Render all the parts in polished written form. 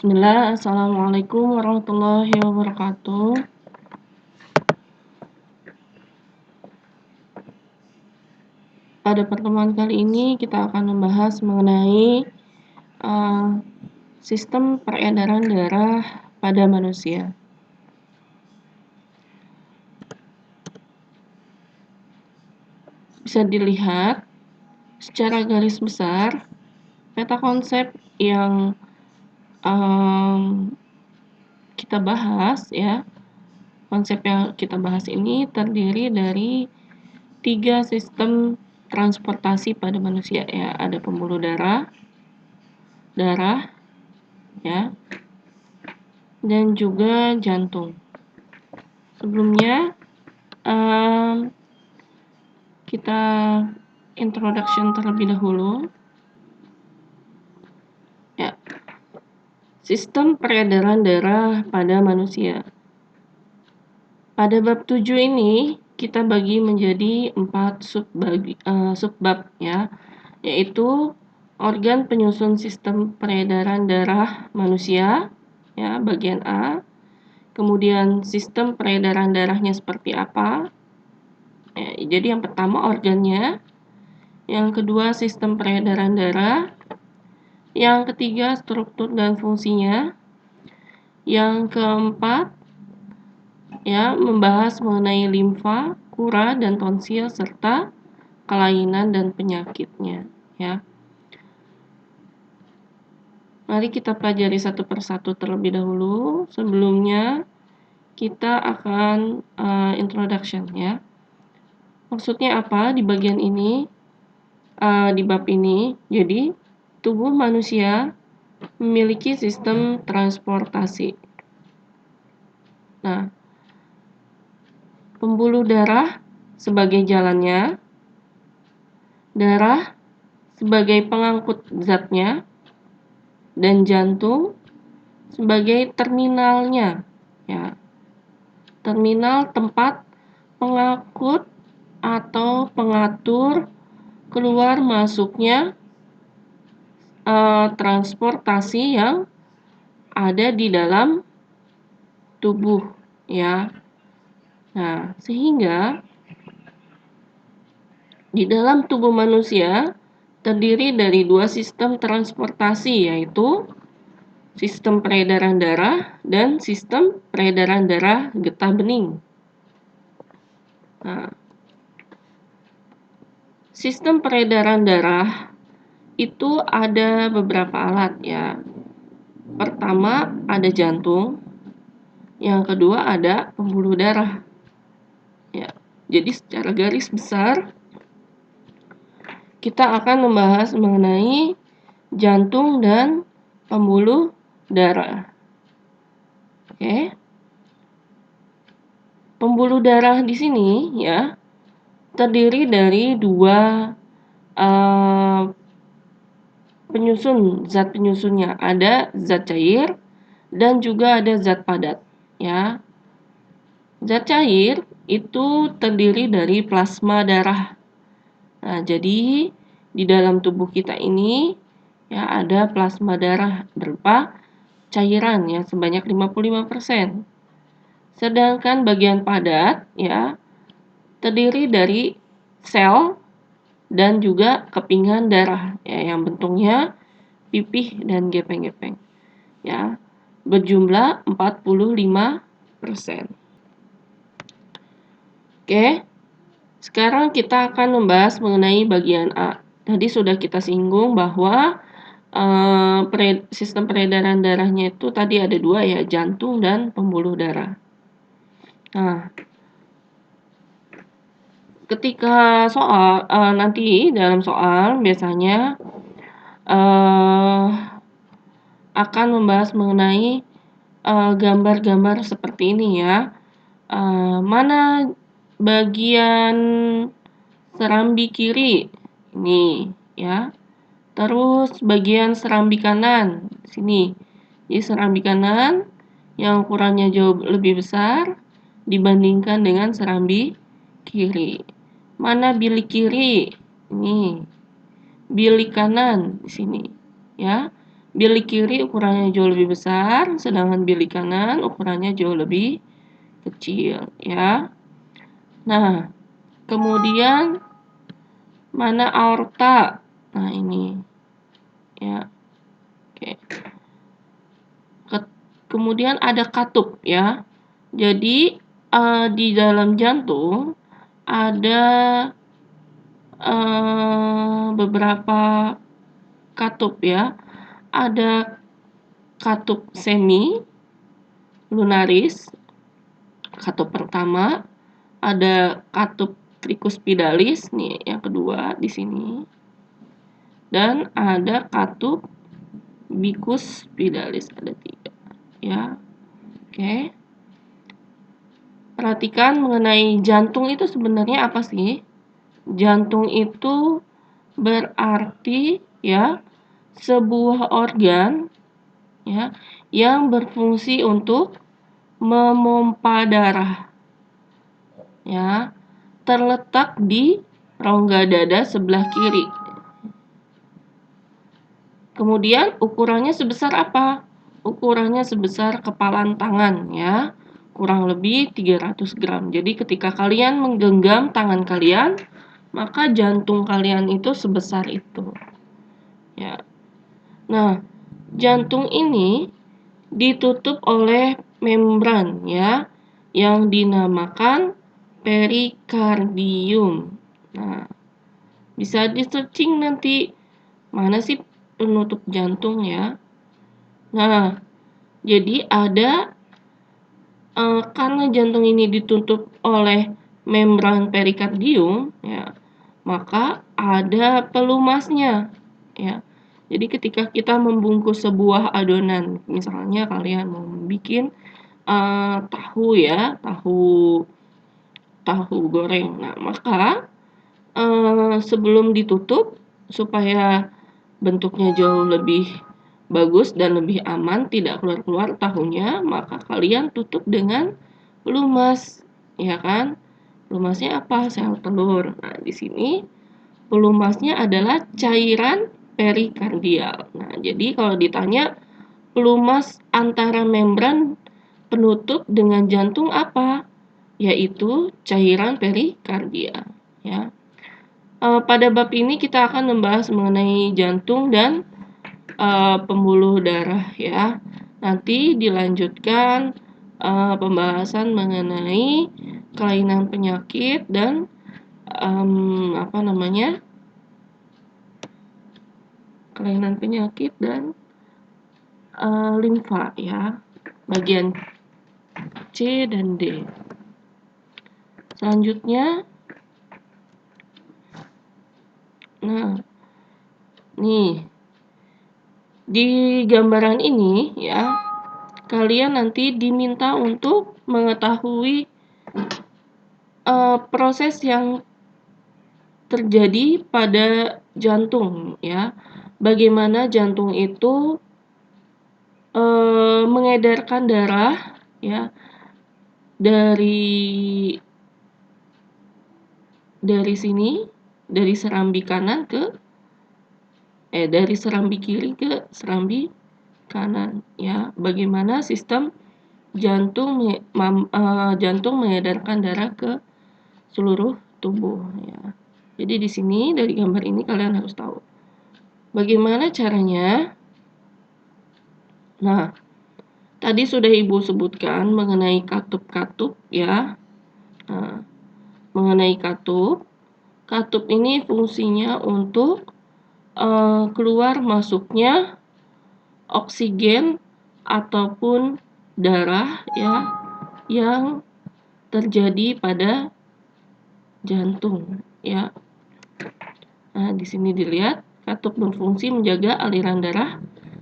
Bismillah, Assalamualaikum warahmatullahi wabarakatuh. Pada pertemuan kali ini kita akan membahas mengenai sistem peredaran darah pada manusia. Bisa dilihat secara garis besar peta konsep yang kita bahas ya. Konsep yang kita bahas ini terdiri dari 3 sistem transportasi pada manusia ya. Ada pembuluh darah ya, dan juga jantung. Sebelumnya kita introduction terlebih dahulu ya. Sistem peredaran darah pada manusia. Pada bab 7 ini kita bagi menjadi 4 subbab ya, yaitu organ penyusun sistem peredaran darah manusia ya, bagian A. Kemudian sistem peredaran darahnya seperti apa? Ya, jadi yang pertama organnya, yang kedua sistem peredaran darah, yang ketiga struktur dan fungsinya, yang keempat ya membahas mengenai limfa, kura dan tonsil serta kelainan dan penyakitnya ya. Mari kita pelajari satu persatu terlebih dahulu. Sebelumnya kita akan introduction ya. Maksudnya apa di bagian ini, di bab ini? Jadi tubuh manusia memiliki sistem transportasi. Nah, pembuluh darah sebagai jalannya, darah sebagai pengangkut zatnya, dan jantung sebagai terminalnya ya. Terminal tempat pengangkut atau pengatur keluar masuknya transportasi yang ada di dalam tubuh ya. Nah, sehingga di dalam tubuh manusia terdiri dari 2 sistem transportasi, yaitu sistem peredaran darah dan sistem peredaran darah getah bening. Nah, sistem peredaran darah itu ada beberapa alat ya. Pertama ada jantung, yang kedua ada pembuluh darah. Ya, jadi secara garis besar kita akan membahas mengenai jantung dan pembuluh darah. Oke. Pembuluh darah di sini ya terdiri dari 2 zat penyusunnya. Ada zat cair dan juga ada zat padat ya. Zat cair itu terdiri dari plasma darah. Nah, jadi di dalam tubuh kita ini ya ada plasma darah berupa cairan ya sebanyak 55%. Sedangkan bagian padat ya terdiri dari sel dan juga kepingan darah ya yang bentuknya pipih dan gepeng-gepeng ya, berjumlah 45%. Oke. Sekarang kita akan membahas mengenai bagian A. Tadi sudah kita singgung bahwa sistem peredaran darahnya itu tadi ada 2 ya, jantung dan pembuluh darah. Nah, ketika soal nanti dalam soal biasanya akan membahas mengenai gambar-gambar seperti ini ya. Mana bagian serambi kiri ini ya. Terus bagian serambi kanan sini. Jadi serambi kanan yang ukurannya jauh lebih besar dibandingkan dengan serambi kiri. Mana bilik kiri? Ini. Bilik kanan di sini ya. Bilik kiri ukurannya jauh lebih besar, sedangkan bilik kanan ukurannya jauh lebih kecil, ya. Nah, kemudian mana aorta? Nah, ini. Ya. Oke. Kemudian ada katup, ya. Jadi, di dalam jantung ada beberapa katup, ya. Ada katup semi lunaris, katup pertama, ada katup tricuspidalis nih yang kedua di sini. Dan ada katup bicuspidalis, ada 3, ya. Oke. Perhatikan mengenai jantung itu sebenarnya apa sih? Jantung itu berarti, ya, sebuah organ, ya, yang berfungsi untuk memompa darah, ya, terletak di rongga dada sebelah kiri. Kemudian ukurannya sebesar apa? Ukurannya sebesar kepalan tangan, ya. Kurang lebih 300 gram. Jadi ketika kalian menggenggam tangan kalian, maka jantung kalian itu sebesar itu. Ya. Nah, jantung ini ditutup oleh membran, ya, yang dinamakan perikardium. Nah, bisa di-searching nanti mana sih penutup jantung, ya. Nah, jadi ada karena jantung ini ditutup oleh membran perikardium, ya, maka ada pelumasnya, ya. Jadi ketika kita membungkus sebuah adonan, misalnya kalian mau bikin tahu, ya, tahu goreng. Nah, maka sebelum ditutup supaya bentuknya jauh lebih bagus dan lebih aman, tidak keluar-keluar tahunya, maka kalian tutup dengan pelumas, ya kan? Pelumasnya apa? Sel telur. Nah, di sini pelumasnya adalah cairan perikardial. Nah, jadi kalau ditanya pelumas antara membran penutup dengan jantung apa? Yaitu cairan perikardial, ya. Pada bab ini kita akan membahas mengenai jantung dan pembuluh darah, ya. Nanti dilanjutkan pembahasan mengenai kelainan penyakit dan kelainan penyakit dan limfa, ya, bagian C dan D. Selanjutnya, nah, nih di gambaran ini, ya, kalian nanti diminta untuk mengetahui proses yang terjadi pada jantung, ya. Bagaimana jantung itu mengedarkan darah, ya, dari sini, dari serambi kanan ke dari serambi kiri ke serambi kanan, ya. Bagaimana sistem jantung mengedarkan darah ke seluruh tubuh, ya. Jadi di sini dari gambar ini kalian harus tahu bagaimana caranya. Nah, tadi sudah Ibu sebutkan mengenai katup-katup, ya. Nah, mengenai katup, katup ini fungsinya untuk keluar masuknya oksigen ataupun darah, ya, yang terjadi pada jantung, ya. Nah, di sini dilihat katup berfungsi menjaga aliran darah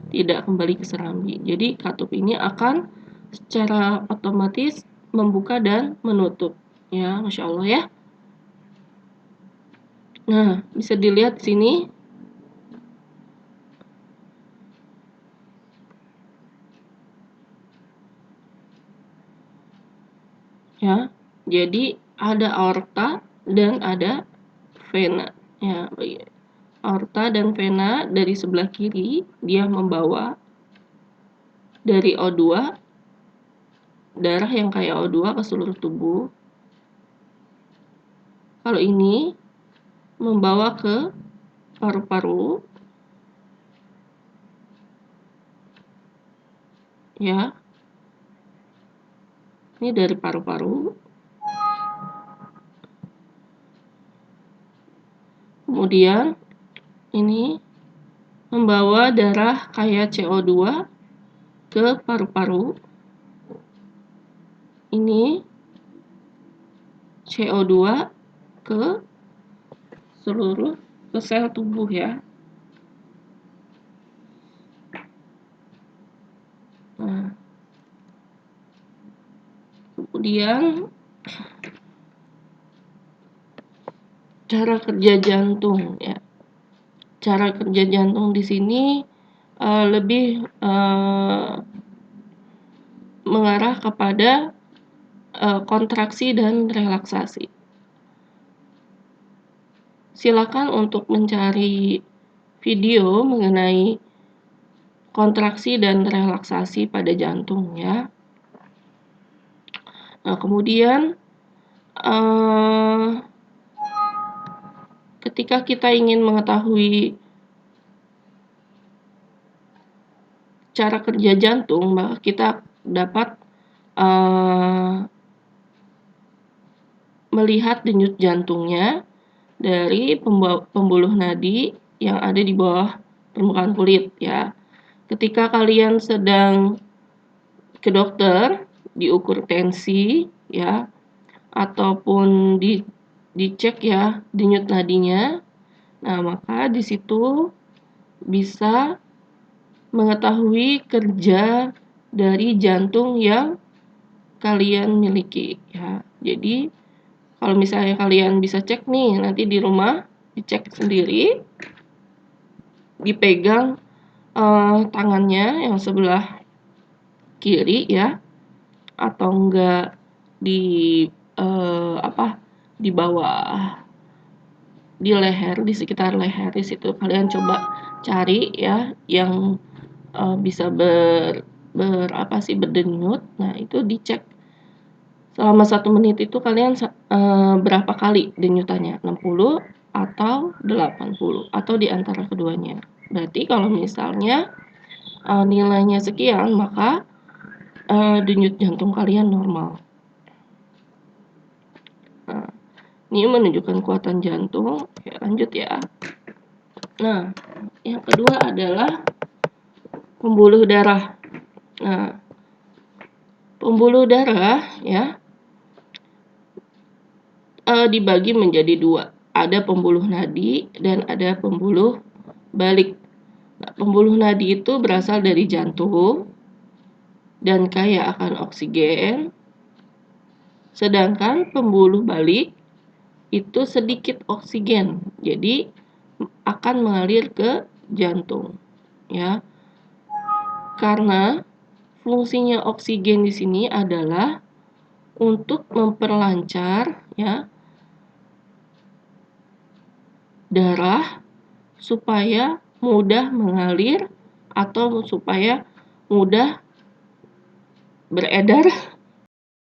tidak kembali ke serambi. Jadi katup ini akan secara otomatis membuka dan menutup, ya, Masya Allah, ya. Nah, bisa dilihat di sini, ya. Jadi ada aorta dan ada vena, ya. aorta dan vena dari sebelah kiri dia membawa dari O2, darah yang kayak O2 ke seluruh tubuh. Kalau ini membawa ke paru-paru, ya. Ini dari paru-paru. Kemudian ini membawa darah kayak CO2 ke paru-paru. Ini CO2 ke seluruh sel tubuh, ya. Nah, kemudian cara kerja jantung, ya. Cara kerja jantung di sini lebih mengarah kepada kontraksi dan relaksasi. Silakan untuk mencari video mengenai kontraksi dan relaksasi pada jantung, ya. Nah, kemudian ketika kita ingin mengetahui cara kerja jantung, maka kita dapat melihat denyut jantungnya dari pembuluh nadi yang ada di bawah permukaan kulit, ya. Ketika kalian sedang ke dokter, diukur tensi, ya, ataupun dicek, ya, denyut nadinya. Nah, maka di situ bisa mengetahui kerja dari jantung yang kalian miliki, ya. Jadi kalau misalnya kalian bisa cek nih, nanti di rumah dicek sendiri, dipegang tangannya yang sebelah kiri, ya, atau enggak di di bawah, di leher, di sekitar leher. Di situ kalian coba cari, ya, yang bisa berdenyut. Nah, itu dicek selama 1 menit itu kalian berapa kali denyutannya, 60 atau 80 atau di antara keduanya. Berarti kalau misalnya nilainya sekian, maka denyut jantung kalian normal. Nah, ini menunjukkan kekuatan jantung. Oke, lanjut, ya. Nah, yang kedua adalah pembuluh darah. Nah, pembuluh darah, ya, dibagi menjadi 2. Ada pembuluh nadi dan ada pembuluh balik. Nah, pembuluh nadi itu berasal dari jantung dan kaya akan oksigen. Sedangkan pembuluh balik itu sedikit oksigen, jadi akan mengalir ke jantung, ya. Karena fungsinya oksigen di sini adalah untuk memperlancar, ya, darah supaya mudah mengalir atau supaya mudah beredar